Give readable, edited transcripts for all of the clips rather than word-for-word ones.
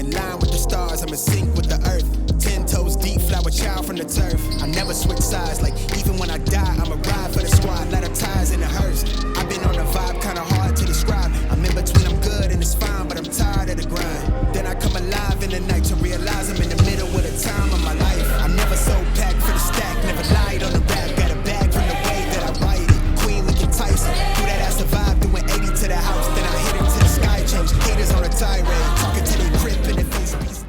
in line with the stars, I'm in sync with the earth. 10 toes deep, flower child from the turf. I never switch sides, like even when I die, I'm a ride for the squad, lot of ties in the hearse. I've been on the vibe, kinda hard to describe. I'm in between, I'm good and it's fine, but I'm tired of the grind. Then I come alive in the night to realize I'm in the middle of the time of my life. I never so packed for the stack, never lied on the rap. Got a bag from the way that I write it. Queen looking Tyson, through that ass survive, doing 80 to the house. Then I hit into the sky, change haters on a tirade, talking to the crib in the face.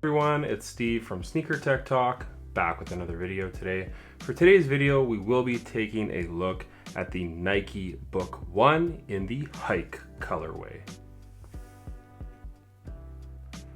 Everyone, it's Steve from SnkrTechTalk, back with another video today. For today's video, we will be taking a look at the Nike Book 1 in the Hike colorway.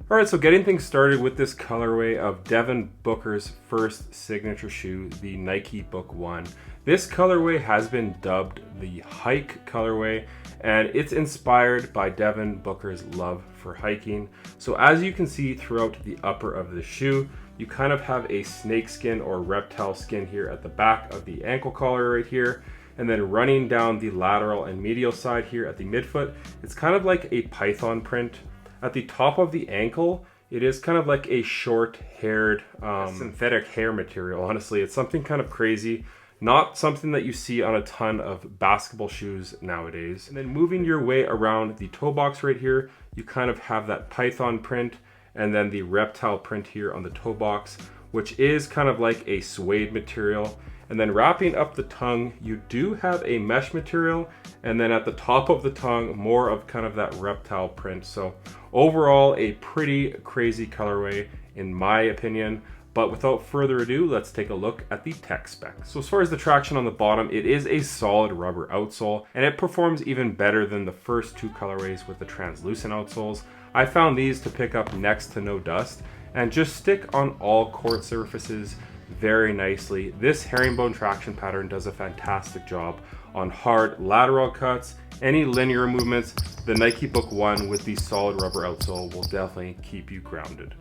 Alright, so getting things started with this colorway of Devin Booker's first signature shoe, the Nike Book 1. This colorway has been dubbed the Hike colorway, and it's inspired by Devin Booker's love for hiking. So as you can see throughout the upper of the shoe, you kind of have a snake skin or reptile skin here at the back of the ankle collar right here. And then running down the lateral and medial side here at the midfoot, it's kind of like a python print. At the top of the ankle, it is kind of like a short-haired synthetic hair material. Honestly, it's something kind of crazy. Not something that you see on a ton of basketball shoes nowadays. And then moving your way around the toe box right here, you kind of have that python print and then the reptile print here on the toe box, which is kind of like a suede material. And then wrapping up the tongue, you do have a mesh material, and then at the top of the tongue, more of kind of that reptile print. So overall, a pretty crazy colorway in my opinion. But without further ado, let's take a look at the tech specs. So as far as the traction on the bottom, it is a solid rubber outsole, and it performs even better than the first two colorways with the translucent outsoles. I found these to pick up next to no dust and just stick on all court surfaces very nicely. This herringbone traction pattern does a fantastic job on hard lateral cuts, any linear movements. The Nike Book 1 with the solid rubber outsole will definitely keep you grounded.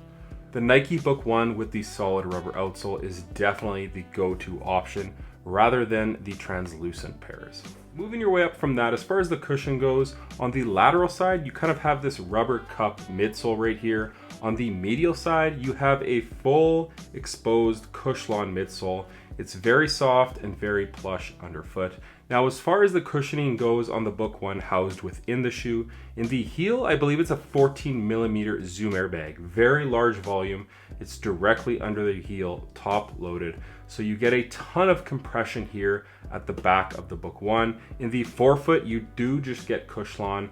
The Nike Book 1 with the solid rubber outsole is definitely the go-to option rather than the translucent pairs. Moving your way up from that, as far as the cushion goes, on the lateral side, you kind of have this rubber cup midsole right here. On the medial side, you have a full exposed Cushlon midsole. It's very soft and very plush underfoot. Now, as far as the cushioning goes on the Book 1 housed within the shoe, in the heel, I believe it's a 14mm Zoom airbag. Very large volume. It's directly under the heel, top loaded. So you get a ton of compression here at the back of the Book 1. In the forefoot, you do just get Cushlon.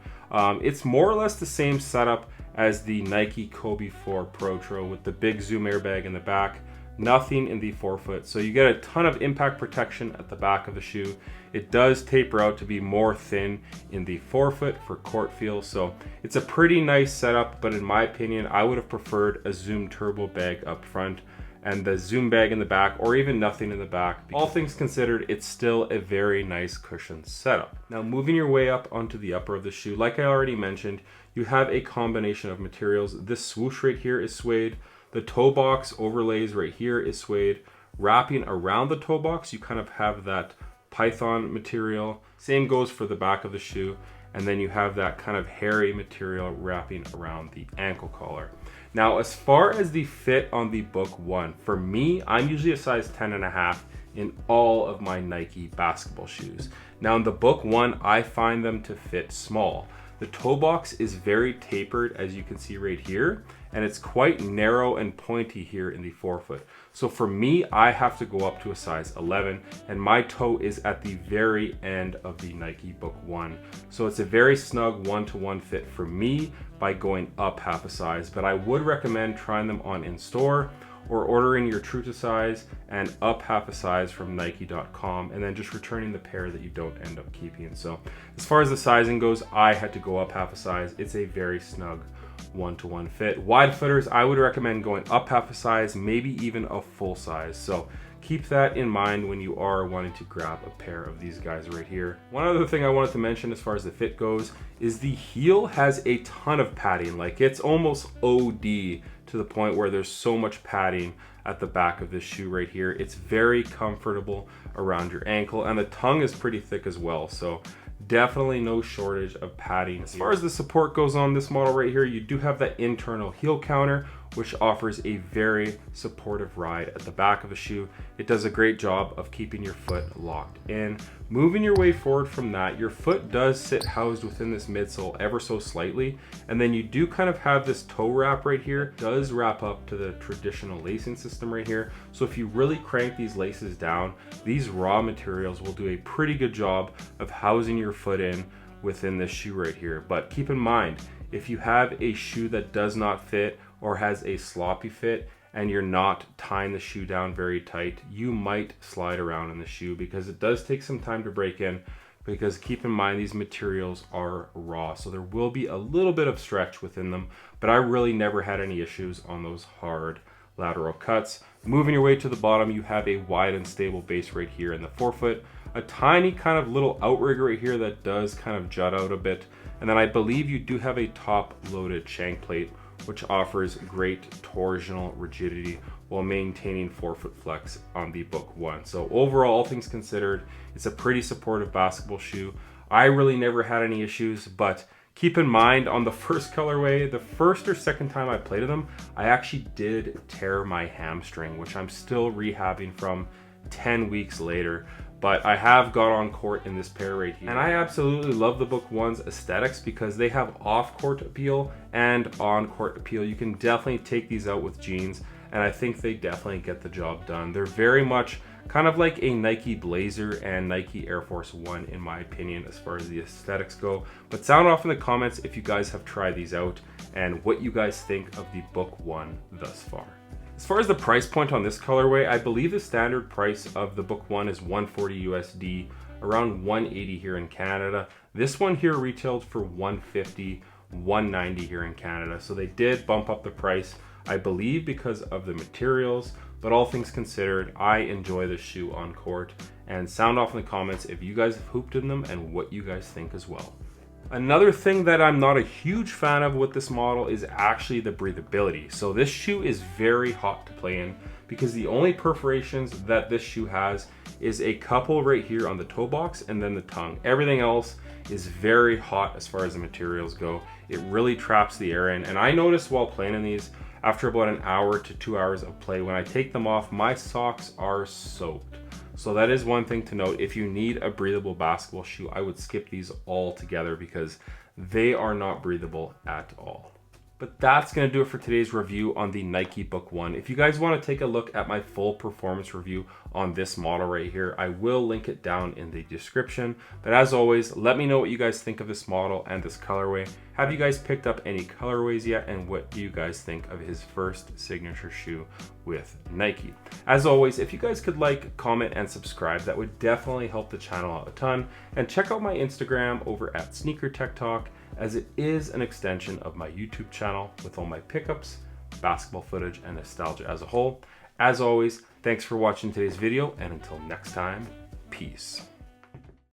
It's more or less the same setup as the Nike Kobe 4 Protro with the big Zoom airbag in the back. Nothing in the forefoot. So you get a ton of impact protection at the back of the shoe. It does taper out to be more thin in the forefoot for court feel. So it's a pretty nice setup, but in my opinion, I would have preferred a Zoom turbo bag up front and the Zoom bag in the back, or even nothing in the back. All things considered, it's still a very nice cushion setup. Now moving your way up onto the upper of the shoe, like I already mentioned, you have a combination of materials. This swoosh right here is suede. The toe box overlays right here is suede. Wrapping around the toe box, you kind of have that python material. Same goes for the back of the shoe. And then you have that kind of hairy material wrapping around the ankle collar. Now, as far as the fit on the Book 1, for me, I'm usually a size 10.5 in all of my Nike basketball shoes. Now, in the Book 1, I find them to fit small. The toe box is very tapered, as you can see right here, and it's quite narrow and pointy here in the forefoot. So for me, I have to go up to a size 11, and my toe is at the very end of the Nike Book 1. So it's a very snug one-to-one fit for me by going up half a size, but I would recommend trying them on in store or ordering your true to size and up half a size from Nike.com, and then just returning the pair that you don't end up keeping. So as far as the sizing goes, I had to go up half a size. It's a very snug one-to-one fit. Wide footers, I would recommend going up half a size, maybe even a full size. So keep that in mind when you are wanting to grab a pair of these guys right here. One other thing I wanted to mention as far as the fit goes is the heel has a ton of padding. Like, it's almost OD to the point where there's so much padding at the back of this shoe right here. It's very comfortable around your ankle, and the tongue is pretty thick as well. So Definitely no shortage of padding. As far as the support goes on this model right here, you do have that internal heel counter, which offers a very supportive ride at the back of the shoe. It does a great job of keeping your foot locked in. Moving your way forward from that, your foot does sit housed within this midsole ever so slightly, and then you do kind of have this toe wrap right here. It does wrap up to the traditional lacing system right here. So if you really crank these laces down, these raw materials will do a pretty good job of housing your foot in within this shoe right here. But keep in mind, if you have a shoe that does not fit or has a sloppy fit and you're not tying the shoe down very tight, you might slide around in the shoe because it does take some time to break in, because keep in mind these materials are raw, so there will be a little bit of stretch within them, but I really never had any issues on those hard lateral cuts. Moving your way to the bottom, you have a wide and stable base right here in the forefoot, a tiny kind of little outrigger right here that does kind of jut out a bit, and then I believe you do have a top loaded shank plate, which offers great torsional rigidity while maintaining forefoot flex on the Book 1. So overall, all things considered, it's a pretty supportive basketball shoe. I really never had any issues, but keep in mind on the first colorway, the first or second time I played them, I actually did tear my hamstring, which I'm still rehabbing from 10 weeks later. But I have got on court in this pair right here. And I absolutely love the Book 1's aesthetics because they have off-court appeal and on-court appeal. You can definitely take these out with jeans, and I think they definitely get the job done. They're very much kind of like a Nike Blazer and Nike Air Force One in my opinion as far as the aesthetics go. But sound off in the comments if you guys have tried these out and what you guys think of the Book 1 thus far. As far as the price point on this colorway, I believe the standard price of the Book 1 is $140 USD, around $180 here in Canada. This one here retailed for $150, $190 here in Canada. So they did bump up the price, I believe because of the materials, but all things considered, I enjoy this shoe on court. And sound off in the comments if you guys have hooped in them and what you guys think as well. Another thing that I'm not a huge fan of with this model is actually the breathability. So this shoe is very hot to play in because the only perforations that this shoe has is a couple right here on the toe box and then the tongue. Everything else is very hot as far as the materials go. It really traps the air in. And I noticed while playing in these, after about an hour to 2 hours of play, when I take them off, my socks are soaked. So that is one thing to note. If you need a breathable basketball shoe, I would skip these all together because they are not breathable at all. But that's going to do it for today's review on the Nike Book 1. If you guys want to take a look at my full performance review on this model right here, I will link it down in the description. But as always, let me know what you guys think of this model and this colorway. Have you guys picked up any colorways yet? And what do you guys think of his first signature shoe with Nike? As always, if you guys could like, comment, and subscribe, that would definitely help the channel out a ton. And check out my Instagram over at SnkrTechTalk, as it is an extension of my YouTube channel with all my pickups, basketball footage, and nostalgia as a whole. As always, thanks for watching today's video, and until next time, peace.